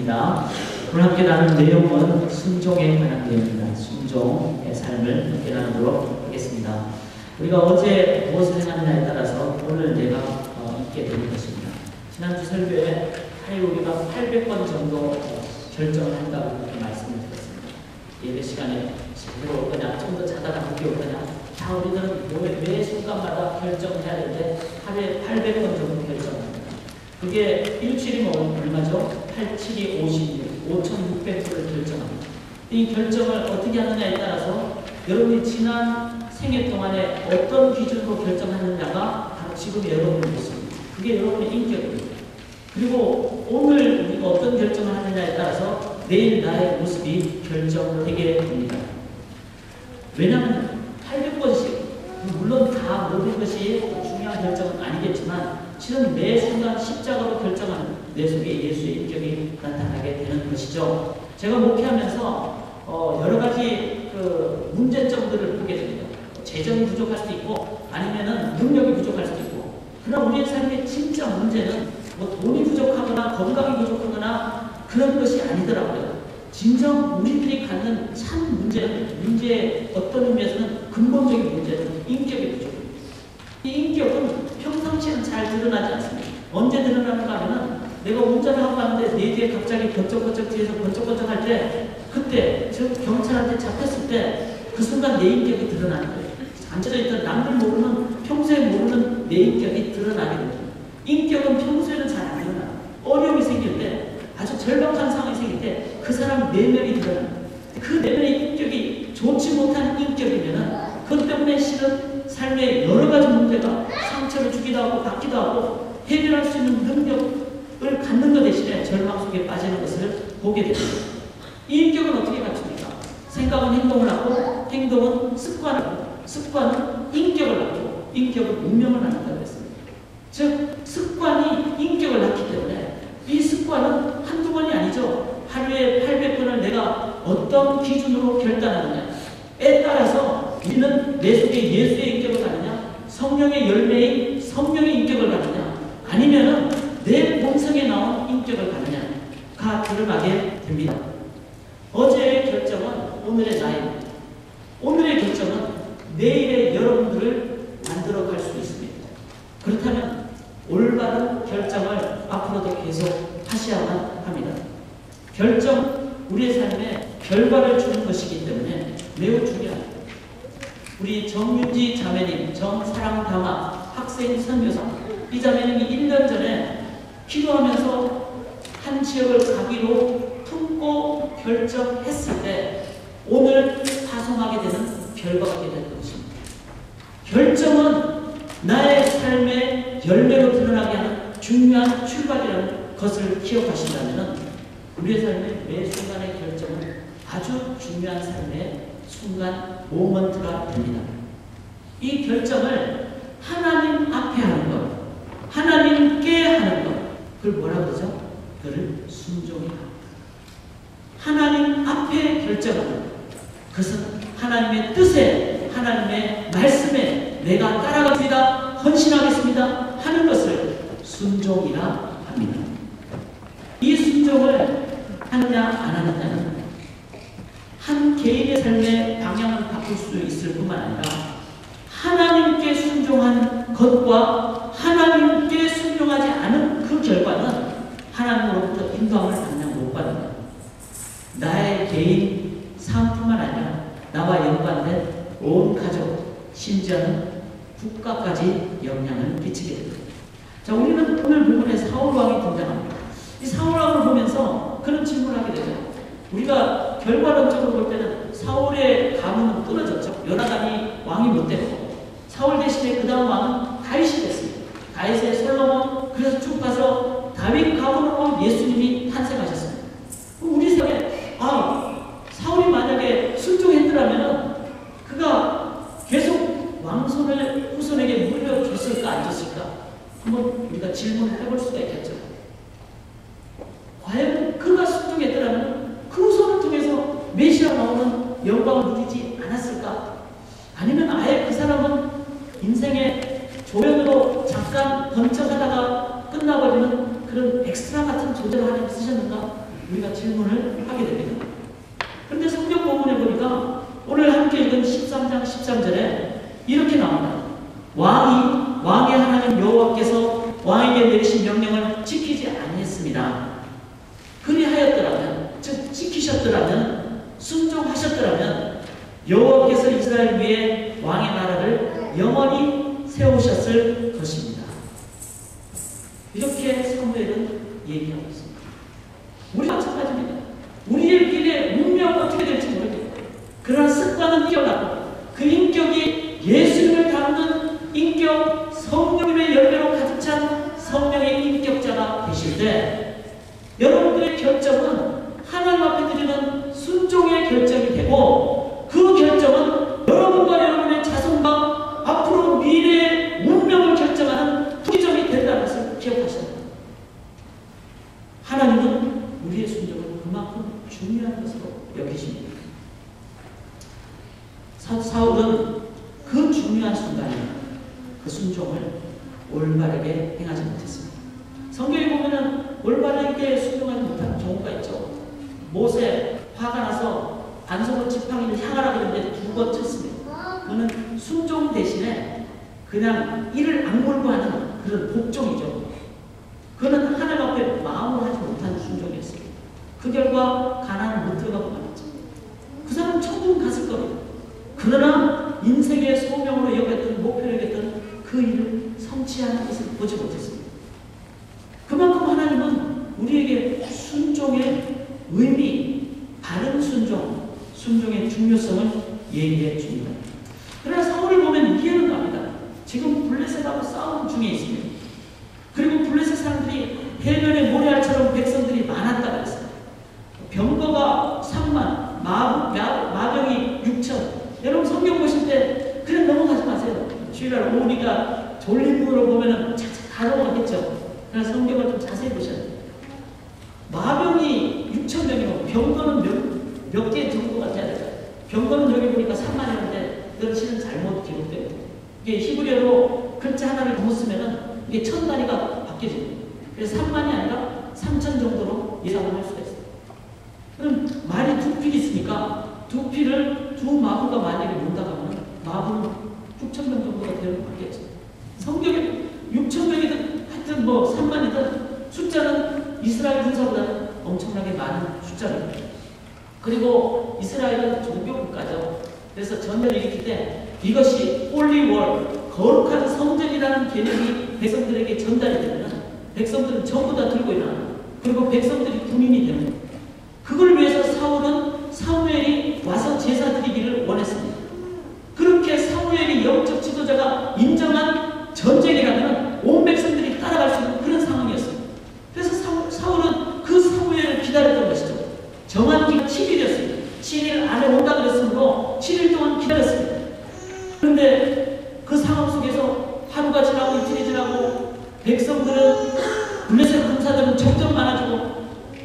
말씀입니다. 오늘 함께 나눌 내용은 순종에 관한 내용입니다. 순종의 삶을 함께 나누도록 하겠습니다. 우리가 어제 무엇을 행하느냐에 따라서 오늘 내가 있게 되는 것입니다. 지난주 설교에 하루 우리가 800번 정도 결정을 한다고 말씀을 드렸습니다. 예배 시간에 제대로 올 거냐, 좀 더 자다가 늦게 올 거냐, 다 우리는 매 순간마다 결정을 해야 되는데 하루에 800번 정도 결정합니다. 그게 일주일이면 얼마죠? 8, 7이 56, 5,600%를 결정합니다. 이 결정을 어떻게 하느냐에 따라서 여러분이 지난 생애 동안에 어떤 기준으로 결정하느냐가 바로 지금 여러분의 모습입니다. 그게 여러분의 인격입니다. 그리고 오늘 우리가 어떤 결정을 하느냐에 따라서 내일 나의 모습이 결정되게 됩니다. 왜냐하면 800번씩, 물론 다 모든 것이 중요한 결정은 아니겠지만 실은 매 순간 십자가로 결정하는 내 속에 예수의 인격이 나타나게 되는 것이죠. 제가 목회하면서 여러 가지 문제점들을 보게 됩니다. 재정이 부족할 수도 있고 아니면은 능력이 부족할 수도 있고, 그러나 우리의 삶의 진짜 문제는 뭐 돈이 부족하거나 건강이 부족하거나 그런 것이 아니더라고요. 진정 우리들이 갖는 참 문제의 어떤 의미에서는 근본적인 문제는 인격의 부족입니다. 이 인격은 평상시에는 잘 드러나지 않습니다. 언제 드러나는가 하면은 내가 운전을 하고 가는데 내 뒤에 갑자기 번쩍번쩍 뒤에서 번쩍번쩍 할 때, 그때 저 경찰한테 잡혔을 때 그 순간 내 인격이 드러나는 거예요. 앉아져 있던 남들 모르는, 평소에 모르는 내 인격이 드러나게 됩니다. 인격은 평소에는 잘 안 드러나요. 어려움이 생길 때, 아주 절박한 상황이 생길 때 그 사람 내면이 드러납니다. 그 내면의 인격이 좋지 못한 인격이면은 그것 때문에 실은 삶의 여러 가지 문제가 상처를 주기도 하고 받기도 하고 해결할 수 있는 능력을 갖는 것 대신에 절망 속에 빠지는 것을 보게 됩니다. 이 인격은 어떻게 갖춥니까? 생각은 행동을 하고, 행동은 습관을 하고, 습관은 인격을 낳고, 인격은 운명을 낳는다고 했습니다. 즉 습관이 인격을 낳기 때문에 이 습관은 한두 번이 아니죠. 하루에 800번을 내가 어떤 기준으로 결단하느냐에 따라서 우리는 내 속에 예수의 인격을 갖느냐, 성령의 열매인 성령의 인격을 갖느냐, 아니면은 내 본성에 나온 인격을 갖느냐가 드러나게 됩니다. 어제의 결정은 오늘의 나입니다. 오늘의 결정은 내일의 여러분들을 만들어갈 수 있습니다. 그렇다면 올바른 결정을 앞으로도 계속 하셔야만 합니다. 결정, 우리의 삶에 결과를 주는 것이기 때문에 매우 중요합니다. 우리 정윤지 자매님, 정사랑담아 학생 선교사, 이 자매님이 1년 전에 기도하면서 한 지역을 가기로 품고 결정했을 때 오늘 파송하게 되는 결과가 되는 것입니다. 결정은 나의 삶의 열매로 드러나게 하는 중요한 출발이라는 것을 기억하신다면 우리의 삶의 매 순간의 결정은 아주 중요한 삶의 순간 모먼트가 됩니다. 이 결정을 하나님 앞에 하는 것, 하나님께 하는 것, 그걸 뭐라 그러죠? 그를 순종이다. 하나님 앞에 결정하는 것, 그것은 하나님의 뜻에, 하나님의 말씀에 내가 따라가겠습니다, 헌신하겠습니다 하는 것을 순종이라 합니다. 이 순종을 하느냐 안 하느냐는 한 개인의 삶의 방향을 바꿀 수 있을 뿐만 아니라 하나님께 순종한 것과 하나님께 순종하지 않은 그 결과는 하나님으로부터 인도함을 당장 못 받는다. 나의 개인 삶뿐만 아니라 나와 연관된 온 가족, 심지어는 국가까지 영향을 끼치게 됩니다. 자, 우리는 오늘 부분에 사울왕이 등장합니다. 이 사울왕을 보면서 그런 질문을 하게 되죠. 우리가 결과론적으로 볼 때는 사울의 가문은 끊어졌죠. 요나단이 왕이 못 되고 사울 대신에 그 다음 왕은 다윗이 됐습니다. 다윗의 솔로몬, 그래서 쭉 가서 다윗 가문으로 예수님이 탄생하셨습니다. 우리 생각에 사울이 만약에 순종했더라면 그가 계속 왕손을 후손에게 물려줬을까 안 줬을까 한번 우리가 질문을 해볼 수가 있겠죠. 과연 그가 순종했더라면 그 후손을 통해서 메시아 나오는 영광을 누리지 않았을까? 아니면 아예 그 사람은 인생의 조연으로 잠깐 번쩍하다가 끝나버리는 그런 엑스트라 같은 조절을 하나님 쓰셨는가? 우리가 질문을 하게 됩니다. 그런데 성경 본문에 보니까 오늘 함께 읽은 13장 13절에 이렇게 나옵니다. 왕의 하나님 여호와께서 왕에게 내리신 명령을 지키지 아니했습니다. 그리하였더라면, 즉 지키셨더라면, 순종하셨더라면 여호와께서 이스라엘 위에 왕의 나라를 영원히 세우셨을 것입니다. 이렇게 사무엘은 얘기하고 있습니다. 우리 마찬가지입니다. 우리의 미래 운명은 어떻게 될지 모르겠고, 그러나 습관은 뛰어나고 그 인격이 예수님을 닮는 인격, 성령님의 열매로 가득 찬 성령의 인격자가 되실 때 여러분들의 결정은 하나님 앞에 드리는 순종의 결정이 되고, 그 결정은 여러분과 여러분의 자손과 앞으로 미래의 운명을 결정하는 투기점이 된다는 것을 기억하셔야 합니다. 하나님은 우리의 순종을 그만큼 중요한 것으로 여기십니다. 사울은 그 중요한 순간에 그 순종을 올바르게 행하지 못했습니다. 성경에 보면은 올바르게 순종하지 못한 경우가 있죠. 모세 화가 나서 반석으로 지팡이를 향하라 그랬는데 2번 쳤습니다. 그는 순종 대신에 그냥 이를 악물고 하는 그런 복종이죠. 그는 하나님 앞에 마음으로 하지 못한 순종이었습니다. 그 결과 가나안을 못 들어가고 말았죠. 그 사람은 천국 갔을 겁니다. 그러나 인생의 소명으로 여겼던, 목표로 여겼던 그 일을 성취하는 것을 보지 못했습니다. 그만큼 하나님은 우리에게 순종의 의미, 바른 순종, 순종의 중요성을 얘기해 줍니다. 그러나 사울을 보면 이해는 갑니다. 지금 블레셋하고 싸움 중에 있습니다. 그리고 블레셋 사람들이 해변의 모래알처럼 백성들이 많았다고 했어요. 병거가 3만, 마병이 6천. 여러분 성경 보실 때 그냥 넘어가지 마세요. 주일날 우리가 졸린 눈으로 보면은 착착 다 넘어가겠죠. 그래서 성경을 좀 자세히 보셔야 돼요. 마병이 6천 명이고 병거는 몇 개 정도가 돼야 될까요? 병거는 여기 보니까 3만이었는데 그건 실은 잘못 기록돼요. 이게 히브리어로 글자 하나를 잘못 쓰면은 이게 천 단위가 바뀌어집니다. 그래서 3만이 아니라 3천 정도로 예상을 할 수가 있어요. 그럼 말이 2필이 있으니까 2필을 2마부가 만약에 논다고 하면 마부는 6천 명 정도가 되는 것 같겠죠. 성경에 6천 명이든 하여튼 뭐 3만이든 숫자는 이스라엘 군사보다는 엄청나게 많은 숫자입니다. 그리고 이스라엘은 종교 국가죠. 그래서 전쟁을 일으킬 때 이것이 홀리 월, 거룩한 성전이라는 개념이 백성들에게 전달이 되면 백성들은 전부 다 들고 일어나요. 그리고 백성들이 군인이 됩니다. 그걸 위해서 사무엘이 와서 제사 드리기를 원했습니다. 그렇게 사무엘이 영적 지도자가 인정한 전쟁이라면 온 백성들이 따라갈 수 있는 그런 상황이었습니다. 그래서 사울은 그 사무엘을 기다렸던 것이죠. 정한 기간 7일이었습니다. 7일 안에 온다 그랬으므로 7일 동안 기다렸습니다. 그런데 그 상황 속에서 하루가 지나고 이틀이 지나고 백성들은 블레셋 군사들은 점점 많아지고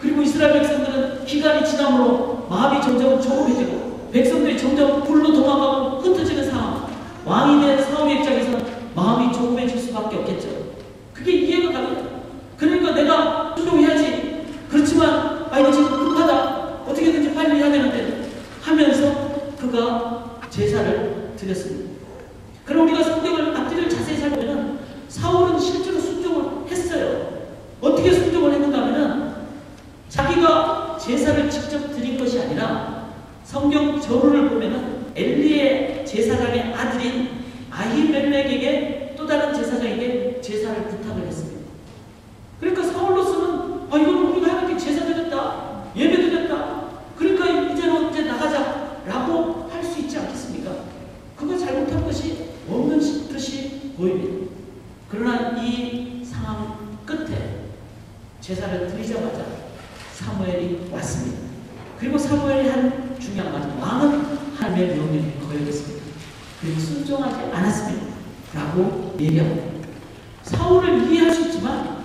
그리고 이스라엘 백성들은 기간이 지남으로 마음이 점점 조급해지고 백성들이 점점 굴로 도망가고 흩어지는 상황. 왕이 된 사울의 입장에서는 마음이 조급해질 수밖에 없겠죠. 그게 이해가 갑니다. 그러니까 내가 순종해야지. 그렇지만 이거 지금 급하다. 어떻게든지 빨리 해야 되는데 하면서 그가 제사를 드렸습니다. 그럼 우리가 성경을 앞뒤를 자세히 살펴보면 사울은 실제로 순종을 했어요. 어떻게 순종을 했는가 하면은 자기가 제사를 직접 드린 것이 아니라 성경 저루를 보면은 엘리의 제사장의 아들인 아히멜렉에게 또 다른 제사장에게 제사를 부탁을 했습니다. 그러니까 사울로서는 이거는 우리가 하나님께 제사 드렸다, 예배 드렸다, 그러니까 이제는 이제 나가자라고 할 수 있지 않겠습니까? 그거 잘못한 것이 없는 듯이 보입니다. 그러나 이 상황 끝에 제사를 드리자마자 사무엘이 왔습니다. 그리고 사무엘이 한 중요한 말, 왕은 하나님의 명령을 거역했습니다. 그리고 순종하지 않았습니다. 라고 얘기합니다. 사울을 이해할 수 있지만